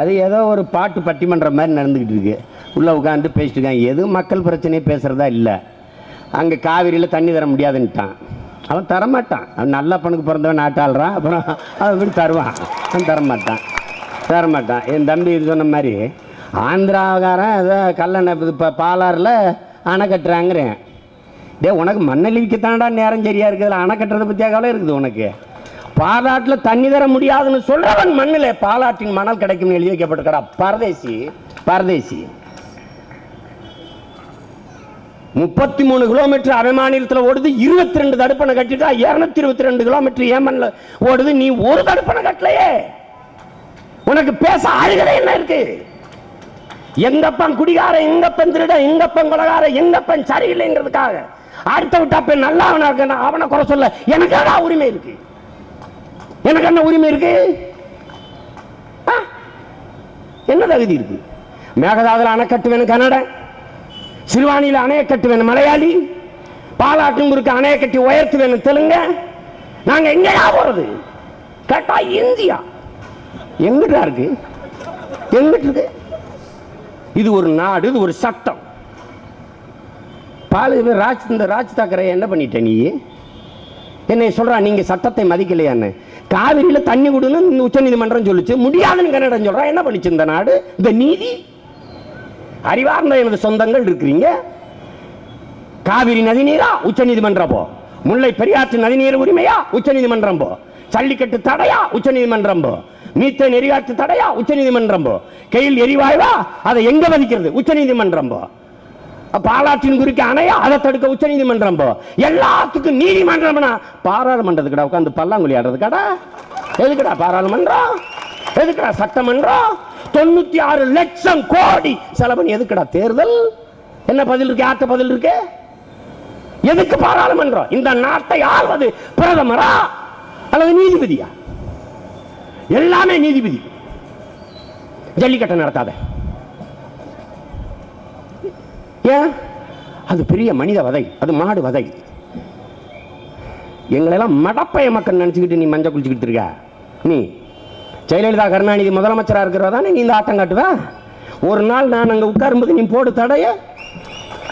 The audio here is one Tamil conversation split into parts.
அது ஏதோ ஒரு பாட்டு பட்டிமன்ற மாதிரி நடந்துக்கிட்டு இருக்கு. உள்ளே உட்காந்து பேசிட்டு இருக்காங்க. எதுவும் மக்கள் பிரச்சனையே பேசுகிறதா இல்லை. அங்கே காவிரியில் தண்ணி தர முடியாதுன்ட்டான். அவன் தரமாட்டான். அவன் நல்ல பணக்கு பிறந்தவன் நாட்டாளுறான். அப்புறம் அவன் எப்படி தருவான்? அவன் தரமாட்டான். என் தம்பி இது சொன்ன மாதிரி ஆந்திராகாரன் ஏதோ கல்லணை இப்போ பாலாறில் அணை கட்டுறாங்கிறேன். உனக்கு மண்ணளிவிக்கத்தானடா நேரம் சரியாக இருக்குது. அணை கட்டுறதை பற்றியா கவலை இருக்குது உனக்கு? பாலாற்றில் தண்ணி தர முடியாதுன்னு சொல்கிறவன் மண்ணில் பாலாற்றின் மணல் கிடைக்கும்னு எழுதி வைக்கப்பட்டிருக்கா. பரதேசி 33 கிலோமீட்டர் அவன் மாநிலத்தில் ஓடுது. 22 தடுப்பணை கட்டிட்டா 222 கிலோமீட்டர் ஏமன்ல ஓடுது. நீ ஒரு தடுப்பணை கட்டலையே. உனக்கு பேச ஆளுகளை என்ன இருக்கு? எங்கப்பன் குடிகார, எங்கப்பன் திருட, எங்கப்பன் கொலகார, எங்கப்பன் சரியில்லைங்கிறதுக்காக அடுத்த விட்டா பெண் நல்லா அவனை குறை சொல்ல எனக்கு என்ன உரிமை இருக்கு? எனக்கு என்ன உரிமை இருக்கு? என்ன தகுதி இருக்கு? மேகதாதுல அணை கட்டுவேன் கன்னடன், சிறுவாணியில் அணையை கட்டுவேன் மலையாளி, பாலாற்றங்குருக்கு அணையை கட்டி உயர்த்துவேன் தெலுங்க. நாங்க எங்கயா போறது கேட்டா இந்தியா எங்கிட்டா இருக்கு? எங்கிட்டு இருக்கு? இது ஒரு நாடு, இது ஒரு சட்டம். இந்த ராஜ் தாக்கரே என்ன பண்ணிட்ட நீ? என்னை சொல்றா நீங்க சட்டத்தை மதிக்கலையான்னு. காவிரியில தண்ணி கொடுன்னு உச்ச நீதிமன்றம் சொல்லிச்சு, முடியாதுன்னு கன்னடம் சொல்றா. என்ன பண்ணிச்சு இந்த நாடு? இந்த நீதி அறிவார்ந்த எனது சொந்தங்கள் இருக்கிறீங்க. காவிரி நதிநீரா உச்ச நீதிமன்றம் போ. முல்லை பெரியாற்று நதிநீர் உரிமையா உச்ச நீதிமன்றம் போ. ஜல்லிக்கட்டு தடையா உச்ச நீதிமன்றம் போ. மீத்தேன் எரிகாற்று தடையா உச்ச நீதிமன்றம் போ. கையில் எரிவாயுவா அதை எங்க மதிக்கிறது உச்ச நீதிமன்றம் போ. பாலாற்றின் குறுக்க அணையா அதை தடுக்க உச்ச நீதிமன்றம் போ. எல்லாத்துக்கும் நீதிமன்றம்னா பாராளுமன்றத்துக்கடா உட்காந்து பல்லாங்குழி ஆடுறதுக்கடா? எதுக்குடா பாராளுமன்றம்? எதுக்குடா சட்டமன்றம்? 96 லட்சம் கோடி செலவு எதுக்குடா தேர்தல்? என்ன பதில் இருக்கு? யார்கிட்ட பதில் இருக்கு? எதுக்கு பாராளுமன்றம்? இந்த நாட்டை ஆள்வது பிரதமரா அல்லது நீதிபதியா? எல்லாமே நீதிபதி. ஜல்லிக்கட்டை நடத்தாத. ஏன்? அது பெரிய மனித வதை, அது மாடு வதை. எங்களெல்லாம் மடப்பைய மக்கள் நினைச்சுக்கிட்டு நீ மஞ்சள் குளிச்சுக்கிட்டு இருக்க. நீ ஜெயலலிதா கருணாநிதி முதலமைச்சராக இருக்கிறதா நீ இந்த ஆட்டம் காட்டுவா? ஒரு நாள் நான் அங்கே உட்காரும்போது நீ போடு தடைய,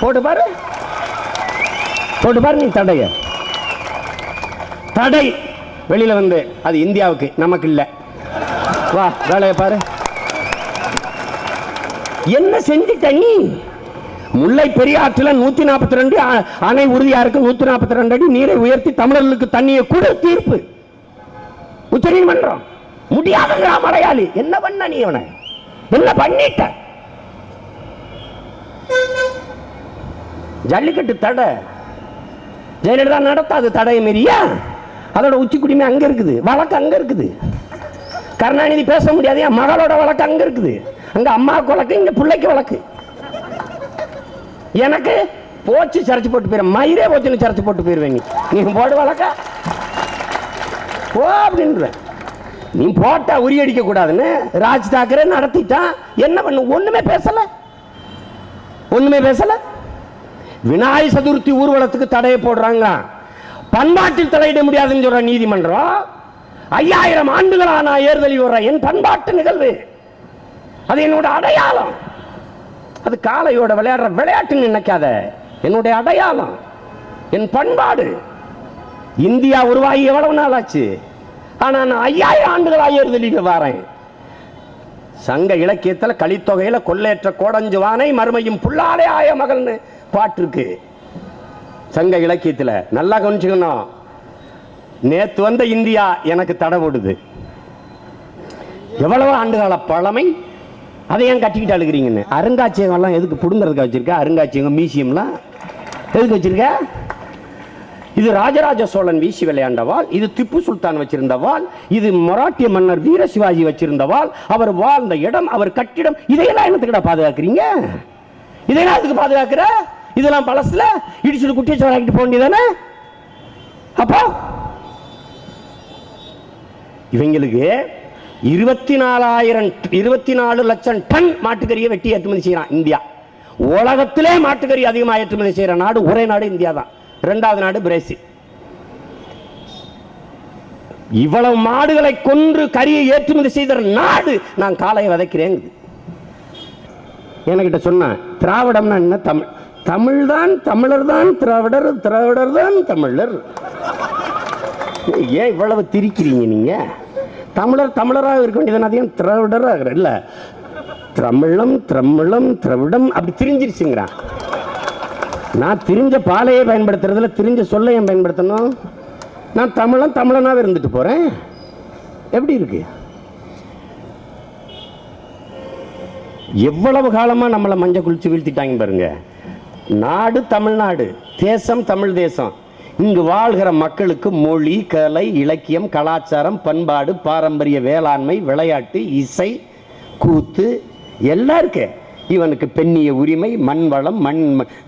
போட்டு பாரு நீ தடை வெளியில வந்து அது இந்தியாவுக்கு, நமக்கு இல்லை. வா வேலையை பாரு. என்ன செஞ்சுட்ட நீ? முல்லை பெரியாற்றில் 142 அணை உறுதியா இருக்கு. 142 அடி நீரை உயர்த்தி தமிழர்களுக்கு தண்ணியை கொடு தீர்ப்பு உச்ச நீதிமன்றம். முடியாதுங்கிற மலையாளி. என்ன பண்ண நீ? அவனை என்ன பண்ணிட்ட? ஜல்லிக்கட்டு தடை ஜெயலலிதா நடத்தாது தடையை மீறியா? அதோட உச்சி குடிமை அங்க இருக்குது, வழக்கு அங்க இருக்குது. கருணாநிதி பேச முடியாது, என் மகளோட வழக்கு அங்க இருக்குது. அங்க அம்மாவுக்கு வழக்கு, இங்க பிள்ளைக்கு வழக்கு. எனக்கு போச்சு சர்ச்சை போட்டு போயிரு. மயிரே போச்சுன்னு சர்ச்சை போட்டு போயிருவேன். நீ போடு வழக்க போ அப்படின்ற. நீ போட்டா உரியடிக்க கூடாதுன்னு ராஜ் தாக்கரே நடத்திட்டான். என்ன பண்ண? ஒண்ணுமே பேசல. விநாயகர் சதுர்த்தி ஊர்வலத்துக்கு தடையை போடுறாங்க. பண்பாட்டில் தலையிட முடியாதுன்னு சொல்ற நீதிமன்றம். 5000 ஆண்டுகளா நான் ஏறுதலி வர்ற என் பண்பாட்டு நிகழ்வு, அது என்னோட அடையாளம். அது காளையோட விளையாடுற விளையாட்டுன்னு நினைக்காத. என்னுடைய அடையாளம், என் பண்பாடு. இந்தியா உருவாகி எவ்வளவு நாள் ஆச்சு? ஆனா நான் 5000 ஆண்டுகளா ஏறுதலில் வரேன். சங்க இலக்கியத்தில் கலித்தொகையில கொள்ளையற்ற கோடஞ்சுவானை மறுமையும் புல்லாலே ஆய மகள்னு பாட்டு இருக்கு. சங்க இலக்கியத்தில் நல்லா கவனிச்சுக்கணும். நேத்து வந்த இந்தியா எனக்கு தடை போடுது. எவ்வளவு ஆண்டுகால பழமை, அதை ஏன் கட்டிக்கிட்டு அழுகிறீங்கன்னு. அருங்காட்சியகம்லாம் எதுக்கு புடுங்கிறதுக்கு வச்சிருக்க? அருங்காட்சியகம் மியூசியம்லாம் எதுக்கு வச்சிருக்க? இது ராஜராஜ சோழன் வீசி விளையாண்ட வாள், இது திப்பு சுல்தான் வச்சிருந்த வாள், இது மராட்டிய மன்னர் வீர சிவாஜி வச்சிருந்த வாள், அவர் வாழ்ந்த இடம், அவர் கட்டிடம். இதையெல்லாம் என்னத்துக்கிட்ட பாதுகாக்கிறீங்க? இதெல்லாம் எதுக்கு பாதுகாக்கிற? இதெல்லாம் பழசுல இடிச்சுட்டு குட்டிச்சோராக்கிட்டு போக வேண்டியதானே? அப்போ இவங்களுக்கு 24 லட்சம் டன் மாட்டுக்கறியை வெட்டி ஏற்றுமதி செய்யறான் இந்தியா. உலகத்திலே மாட்டுக்கறி அதிகமாக ஏற்றுமதி செய்யற நாடு ஒரே நாடு இந்தியா தான். இரண்டாவது நாடு பிரேசில். இவ்வளவு மாடுகளை கொன்று கரியை ஏற்றுமதி செய்த நாடு நான் காளையை விதைக்கிறேன். என்கிட்ட சொன்ன திராவிடம்னா என்ன? தமிழ். தமிழ் தான் தமிழர் தான் திராவிடர், திராவிடர் தான் தமிழர். ஏன் இவ்வளவு திரிக்கிறீங்க நீங்க? தமிழர் தமிழராக இருக்க வேண்டியது அதையும் திராவிடராக இல்ல, தமிழம் தமிழம் திராவிடம் அப்படி திரிஞ்சிருச்சுங்கிறான். நான் திரிஞ்ச பாலையை பயன்படுத்துறதுல திரிஞ்ச சொல்ல ஏன் பயன்படுத்தணும்? நான் தமிழன் தமிழனாக இருந்துட்டு போறேன். எப்படி இருக்கு? எவ்வளவு காலமா நம்மளை மஞ்ச குளிச்சு வீழ்த்திட்டாங்க பாருங்க. நாடு தமிழ்நாடு, தேசம் தமிழ் தேசம். இங்கு வாழ்கிற மக்களுக்கு மொழி, கலை, இலக்கியம், கலாச்சாரம், பண்பாடு, பாரம்பரிய வேளாண்மை, விளையாட்டு, இசை, கூத்து எல்லாம் இருக்கு. இவனுக்கு பெண்ணிய உரிமை, மண் வளம்,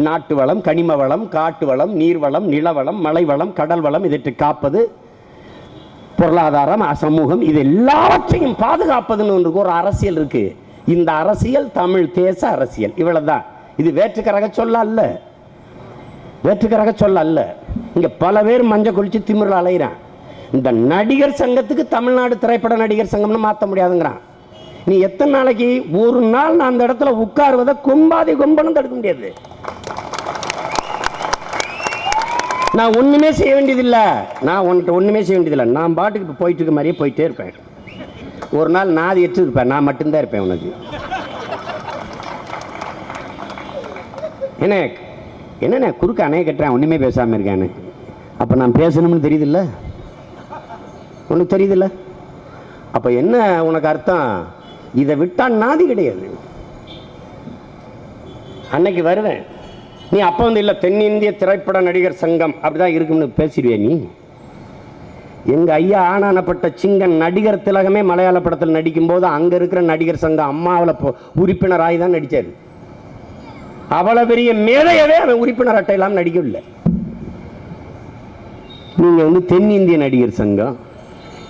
நாட்டு வளம், கனிம வளம், காட்டு வளம், நீர்வளம், நிலவளம், மலை வளம், கடல் வளம், இதை காப்பது, பொருளாதாரம், சமூகம், இது எல்லாவற்றையும் பாதுகாப்பதுன்னு ஒன்று ஒரு அரசியல் இருக்கு. இந்த அரசியல் தமிழ் தேச அரசியல். இவ்வளவுதான். இது வேற்றுக்கரக சொல்ல அல்ல, வேற்றுக்கரக சொல்ல அல்ல. இங்க பல பேர் மஞ்ச குளிச்சு திமிரில் அலைகிறான். இந்த நடிகர் சங்கத்துக்கு தமிழ்நாடு திரைப்பட நடிகர் சங்கம்னு மாற்ற முடியாதுங்கிறான். நீ எத்தனை நாளைக்கு? ஒரு நாள் நான் அந்த இடத்துல உட்காருவதை கொம்பாதி கொம்பனும் தடுக்க முடியாது. நான் ஒண்ணுமே செய்ய வேண்டியதில்லை. நான் ஒண்ணுமே செய்ய வேண்டியதில்லை. நான் பாட்டுக்கு போயிட்டு இருக்க மாதிரியே போயிட்டே இருப்பேன். ஒரு நாள் நாதி எட்டு இருப்பேன். நான் மட்டும்தான் இருப்பேன். உனக்கு என்ன குறுக்க அணைய கட்டுறேன், ஒண்ணுமே பேசாம இருக்கேன்னு. அப்ப நான் பேசணும்னு தெரியுதில்ல? உனக்கு தெரியுதில்ல? அப்ப என்ன உனக்கு அர்த்தம்? இதை விட்டா நாதி கிடையாது. அன்னைக்கு வருவேன், நீ அப்ப வந்து இல்ல தென்னிந்திய திரைப்பட நடிகர் சங்கம் அப்படிதான் இருக்கும்னு பேசிடுவே நீ. எங்க ஐயா ஆனானப்பட்ட சிங்கன் நடிகர் திலகமே மலையாள படத்தில் நடிக்கும் போது அங்க இருக்கிற நடிகர் சங்கம் அம்மாவில் உறுப்பினராகி தான் நடிச்சாரு. அவ்வளவு பெரிய மேதையவே அவன் உறுப்பினர் அட்டை இல்லாமல் நடிக்கவில்லை. நீங்க வந்து தென்னிந்திய நடிகர் சங்கம்,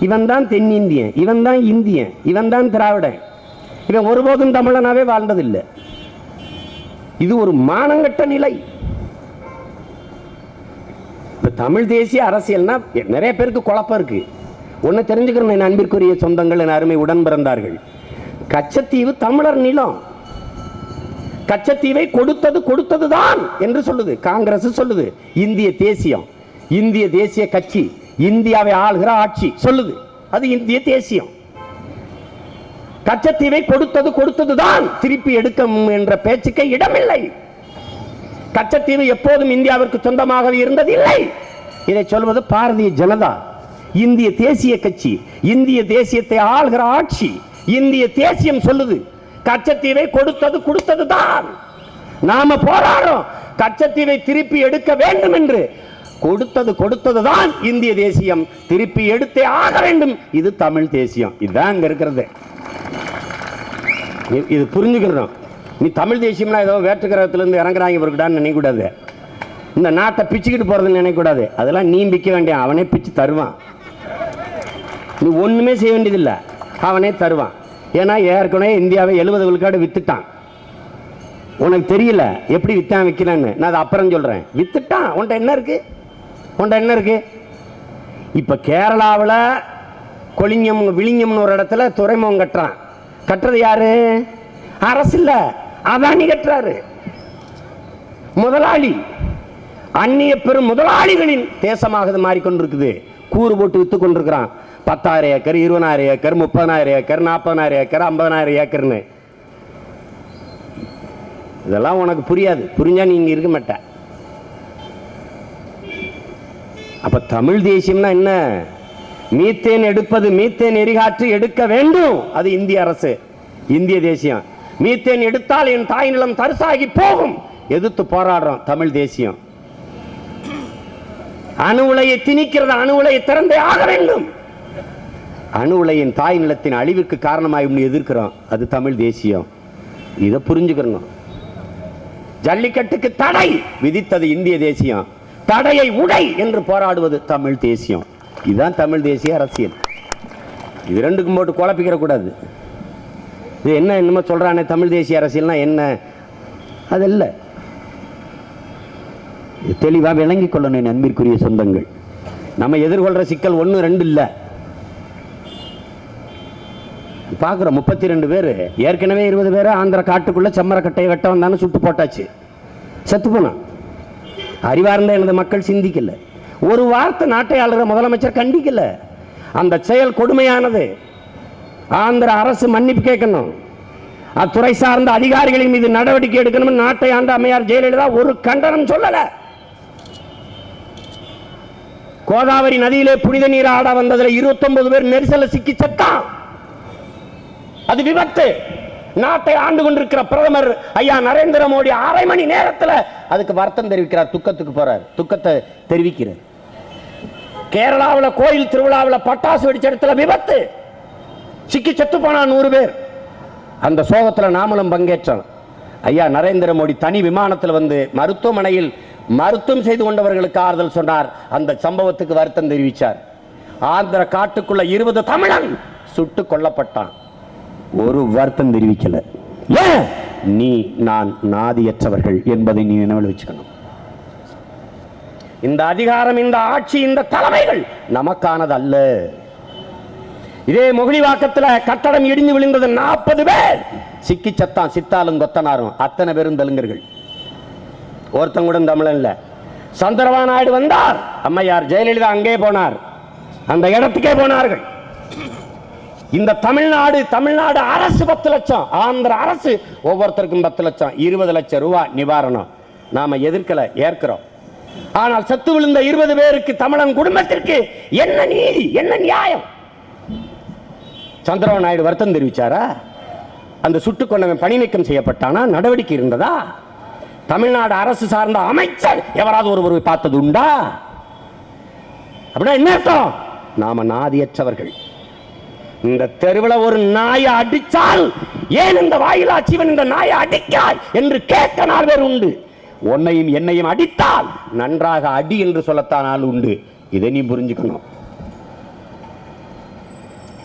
இவன் தான் தென்னிந்தியன், இவன் தான் இந்தியன், இவன் தான் திராவிடன். இவன் ஒருபோதும் தமிழனாவே வாழ்ந்ததில்லை. இது ஒரு மானங்கட்ட நிலை. இப்ப தமிழ் தேசிய அரசியல்னா நிறைய பேருக்கு குழப்பம் இருக்கு. ஒன்னு தெரிஞ்சுக்கிறேன் என் அன்பிற்குரிய சொந்தங்கள், என் அருமை உடன் பிறந்தார்கள். கச்சத்தீவு தமிழர் நிலம். கச்சத்தீவை கொடுத்ததுதான் என்று சொல்லுது காங்கிரஸ், சொல்லுது இந்திய தேசியம், இந்திய தேசிய கட்சி, இந்தியாவை ஆளுகிற ஆட்சி சொல்லுது. அது இந்திய தேசியம். கச்சத்தீவை கொடுத்ததுதான், திருப்பி எடுக்க என்ற பேச்சுக்கு இடமில்லை. கச்சத்தீவு எப்போதும் இந்தியாவிற்கு சொந்தமாக இருந்ததில்லை. இதை சொல்வது பாரதிய ஜனதா, இந்திய தேசிய கட்சி, இந்திய தேசியத்தை ஆளுகிற ஆட்சி, இந்திய தேசியம் சொல்லுது கச்சத்தீவை கொடுத்ததுதான். நாம போராடுறோம் கச்சத்தீவை திருப்பி எடுக்க வேண்டும் என்று. கொடுத்ததுதான் இந்திய தேசியம், திருப்பி எடுத்தே ஆக வேண்டும். இது தமிழ் தேசியம். இதுதான் அங்க இருக்கிறது. இது புரிஞ்சுக்கிறோம். நீ தமிழ் தேசியம்னா ஏதோ வேற்றுக்கிரகத்திலிருந்து இறங்குறாங்க இவருக்குடான்னு நினைக்கூடாது. இந்த நாட்டை பிச்சுக்கிட்டு போறதுன்னு நினைக்கூடாது. அதெல்லாம் நீ பிக்க வேண்டிய, அவனே பிச்சு தருவான். நீ ஒண்ணுமே செய்ய வேண்டியதில்லை, அவனே தருவான். ஏன்னா ஏற்கனவே இந்தியாவை 70 விழுக்காடு வித்துட்டான். உனக்கு தெரியல எப்படி வித்தான் விற்கிறான்னு, நான் அதை அப்புறம் சொல்றேன். வித்துட்டான். உன்ட்ட என்ன இருக்கு? இப்ப கேரளாவில் கொலிங்கம் விழிங்கம்னு ஒரு இடத்துல துறைமுகம் கட்டுறான். கட்டுறது யாரு? அரசு இல்ல, அதானி கட்டுறாரு. முதலாளி, அந்நிய பெரும் முதலாளிகளின் தேசமாக மாறிக்கொண்டிருக்குது. கூறு போட்டு வித்து கொண்டிருக்கிறான். 10,000 ஏக்கர், 20,000 ஏக்கர், 30,000 ஏக்கர், 40,000 ஏக்கர், 50,000 ஏக்கர்னு. இதெல்லாம் உனக்கு புரியாது. புரிஞ்சா நீங்க இருக்க மாட்ட. அப்ப தமிழ் தேசியம்னா என்ன? மீத்தேன் எடுப்பது, மீத்தேன் எரிகாற்று எடுக்க வேண்டும். அது இந்திய அரசு, இந்திய தேசியம். மீத்தேன் எடுத்தால் என் தாய் நிலம் தரிசாகி போகும். எதிர்த்து போராடுறோம் தமிழ் தேசியம். அணு உலையை திணிக்கிறது, அணு உலையை திறந்தே ஆக வேண்டும். அணு உலையின் தாய் நிலத்தின் அழிவுக்கு காரணமாகும் எதிர்க்கிறோம். அது தமிழ் தேசியம். இதை புரிஞ்சுக்கணும். ஜல்லிக்கட்டுக்கு தடை விதித்தது இந்திய தேசியம். தடையை உடை என்று போராடுவது தமிழ் தேசியம். இதுதான் தமிழ் தேசிய அரசியல். இது ரெண்டுக்கும் போட்டு குழப்பிக்கிற கூடாது. இது என்ன என்னமோ சொல்றானே தமிழ் தேசிய அரசியல்னா என்ன? அது இல்லை. தெளிவாக விளங்கிக் கொள்ளணும் அன்பிற்குரிய சொந்தங்கள். நம்ம எதிர்கொள்ற சிக்கல் 1 2 இல்லை. பார்க்குறோம் 32 பேர், ஏற்கனவே 20 பேர் ஆந்திர காட்டுக்குள்ள செம்மரக்கட்டையை வெட்ட வந்தான்னு சுட்டு போட்டாச்சு, செத்து போனான். அறிவார்ந்த எனது மக்கள் சிந்திக்கல, ஒரு வார்த்தை நாட்டை ஆளுகிற முதலமைச்சர் கண்டிக்கல. அந்த செயல் கொடுமையானது. ஆந்திர அரசு மன்னிப்பு கேட்கணும், அத்துறை சார்ந்த அதிகாரிகளின் மீது நடவடிக்கை எடுக்கணும். நாட்டை ஆண்ட அம்மையார் ஜெயலலிதா ஒரு கண்டனம் சொல்லல. கோதாவரி நதியிலே புனித நீர் ஆட வந்ததுல 29 பேர் நெரிசல சிக்கி செத்தான். அது விபத்து. நாட்டை ஆண்டு கொண்டிருக்கிற பிரதமர் ஐயா நரேந்திர மோடி 1/2 மணி நேரத்தில் அதுக்கு வருத்தம் தெரிவிக்கிறார், துக்கத்துக்கு போறார், துக்கத்தை தெரிவிக்கிறார். கேரளாவில் கோயில் திருவிழாவில் பட்டாசு வெடிச்ச இடத்துல விபத்து, சிக்கி செத்து போனா 100 பேர். அந்த சோகத்தில் நாமளும் பங்கேற்றோம். ஐயா நரேந்திர மோடி தனி விமானத்தில் வந்து மருத்துவமனையில் மருத்துவம் செய்து கொண்டவர்களுக்கு ஆறுதல் சொன்னார். அந்த சம்பவத்துக்கு வருத்தம் தெரிவித்தார். ஆந்திர காட்டுக்குள்ள 20 தமிழன் சுட்டு கொல்லப்பட்டான், ஒரு வருத்தம் தெரிவிக்கல. ஏன்? நீ நான் நாதியற்றவர்கள் என்பதை நீ நினைவில் வச்சுக்கணும். இந்த அதிகாரம், இந்த ஆட்சி, இந்த தலைமைகள் நமக்கானது அல்ல. இதே முகிலிவாக்கத்தில் கட்டடம் இடிந்து விழுந்தது, 40 பேர் சிக்கி சத்தான், சித்தாலும் கொத்தனாரும், அத்தனை பேரும் தெலுங்கர்கள், ஒருத்தங்க கூட தமிழன் இல்ல. சந்திரபாபு நாயுடு வந்தார், அம்மையார் ஜெயலலிதா அங்கே போனார், அந்த இடத்துக்கே போனார்கள். இந்த தமிழ்நாடு அரசு 10 லட்சம், ஆந்திர அரசு ஒவ்வொருத்தருக்கும் 10 லட்சம், 20 லட்சம் ரூபாய் நிவாரணம். நாம எதிர்க்கல, ஏற்கிறோம். ஆனால் செத்து விழுந்த 20 பேருக்கு, தமிழன் குடும்பத்திற்கு என்ன நீதி, என்ன நியாயம்? சந்திரபாபு நாயுடு வருத்தம் தெரிவிச்சாரா? அந்த சுட்டுக் கொண்டவன் பணி நீக்கம் செய்யப்பட்டானா? நடவடிக்கை இருந்ததா? தமிழ்நாடு அரசு சார்ந்த அமைச்சர் எவராது ஒருவரை பார்த்தது உண்டா? அப்படின்னா என்ன அர்த்தம்? நாம நாதியற்றவர்கள். இந்த தெருவில் ஒரு நாயை அடிச்சால், ஏன் இந்த வாயிலாட்சிவன் இந்த நாயை அடிக்காய் என்று கேட்க 4 பேர் உண்டு. உன்னையும் என்னையும் அடித்தால் நன்றாக அடி என்று சொல்லத்தான் ஆள் உண்டு. இதை நீ புரிஞ்சுக்கணும்.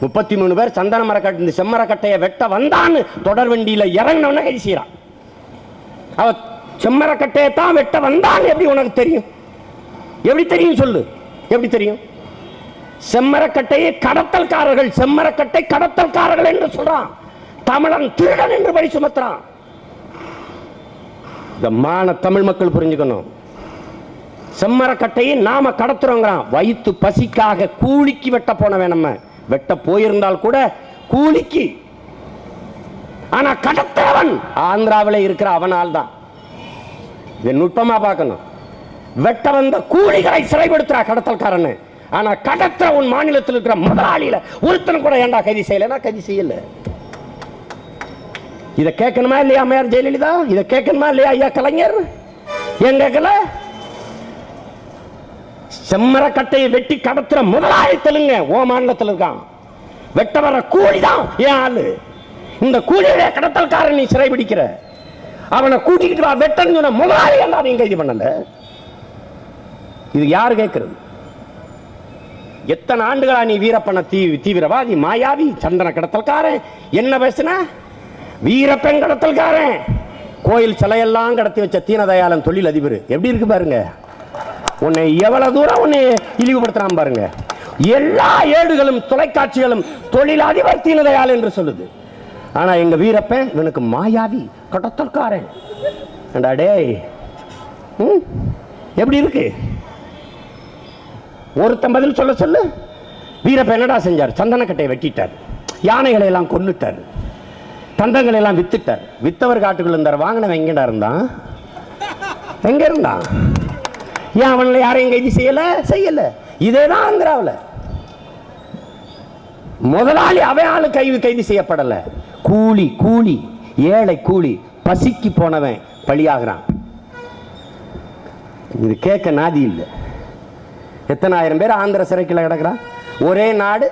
33 பேர் சந்தன மரக்கட்டை, இந்த செம்மரக்கட்டையை வெட்ட வந்தான்னு தொடர் வண்டியில இறங்கினவன கைது செய்யறான். அவ செம்மரக்கட்டையை தான் வெட்ட வந்தான் எப்படி உனக்கு தெரியும்? எப்படி தெரியும் சொல்லு, எப்படி தெரியும்? செம்மரக்கட்டையை கடத்தல்காரர்கள், செம்மரக்கட்டை கடத்தல்காரர்கள் என்று சொல்றான். தமிழன் திருடன் என்று பழி சுமத்துறான். இந்த மான தமிழ் மக்கள் புரிஞ்சுக்கணும். செம்மரக்கட்டையை நாம கடத்துறோங்கிறான். வயிற்று பசிக்காக கூலிக்கு வெட்ட போனவன், நம்ம வெட்ட போயிருந்தால் கூட கூலிக்கு. ஆனா கடத்தவன் ஆந்திராவில் இருக்கிற அவனால் தான். இதை நுட்பமா பார்க்கணும். வெட்ட வந்த கூலிகளை சிறைப்படுத்துறா கடத்தல்காரன். ஆனா கடத்துற உன் மாநிலத்தில் இருக்கிற முதலாளியில ஒருத்தன் கூட ஏண்டா கைது செய்யலன்னா கைது செய்யல. இதை கேட்கணுமா இல்லையா அம்மையார் ஜெயலலிதா? இதை கேட்கணுமா இல்லையா ஐயா கலைஞர்? ஏன் கேட்கல? செம்மரக்கட்டையை வெட்டி கடத்துற முதலாளி தெலுங்க ஓ மாநிலத்தில் இருக்கான். வெட்ட வர கூலிதான் ஏன் ஆளு. இந்த கூலியை கடத்தல்காரன் நீ சிறை பிடிக்கிற, அவனை கூட்டிக்கிட்டு வா வெட்டன்னு சொன்ன முதலாளி எல்லாம் நீங்க கைது பண்ணல. இது யாரு கேட்கிறது? எத்தனை ஆண்டுகளா நீ வீரப்பன தீவிரவாதி, மாயாவி, சந்தன கடத்தல்காரன், என்ன பேசுன? வீரப்பன் கடத்தல்காரன், கோயில் சிலையெல்லாம் கடத்தி வச்ச தீனதயாளன் தொழில் அதிபர். எப்படி இருக்கு பாருங்க. உன்னை எவ்வளவு தூரம் உன்னை இழிவுபடுத்துறான் பாருங்க. எல்லா ஏடுகளும் தொலைக்காட்சிகளும் தொழிலதிபர் தீனதயாள் என்று சொல்லுது. ஆனா எங்க வீரப்பன் இவனுக்கு மாயாவி, கடத்தல்காரன். எப்படி இருக்கு? ஒருத்தன் பதில் சொல்ல சொல்லு. வீரப்பன் என்னடா செஞ்சார்? சந்தனக்கட்டையை வெட்டிட்டார், யானைகளை எல்லாம் கொன்னுட்டார், தந்தங்களை எல்லாம் வித்துட்டார். வித்தவர் காட்டுக்குள்ள இருந்தார், வாங்கினவன் எங்கடா இருந்தான்? எங்க இருந்தான்? ஏன் அவனை யாரையும் கைது செய்யல? இதேதான் ஆந்திராவில். முதலாளி அவையாளு கைது செய்யப்படல. கூலி ஏழை கூலி பசிக்கு போனவன் பலியாகிறான். இது கேட்க நாதி இல்லை. எத்தனை ஆயிரம் பேர் ஆந்திர சிறைக்குள்ள கிடக்கிறான். ஒரே நாடு,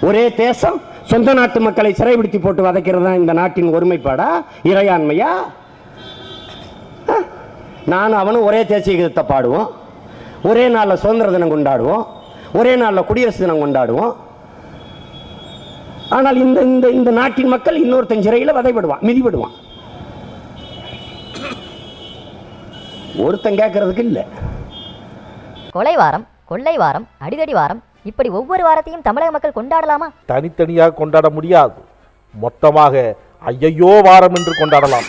ஒரே தேசம், சொந்த நாட்டு மக்களை சிறைபிடித்து போட்டு வதைக்கிறது தான் இந்த நாட்டின் ஒருமைப்பாடா, இறையாண்மையா? நானும் அவனும் ஒரே தேசிய கீதத்தை பாடுவோம், ஒரே நாளில் சுதந்திர தினம் கொண்டாடுவோம், ஒரே நாளில் குடியரசு தினம் கொண்டாடுவோம். ஆனால் இந்த இந்த நாட்டின் மக்கள் இன்னொருத்தன் சிறையில் வதைப்படுவான், மிதிப்படுவான். ஒருத்தன் கேட்கறதுக்கு இல்லை. கொலை வாரம், கொள்ளை வாரம், அடிதடி வாரம், இப்படி ஒவ்வொரு வாரத்தையும் தமிழக மக்கள் கொண்டாடலாமா? தனித்தனியாக கொண்டாட முடியாது. மொத்தமாக ஐயையோ வாரம் என்று கொண்டாடலாம்.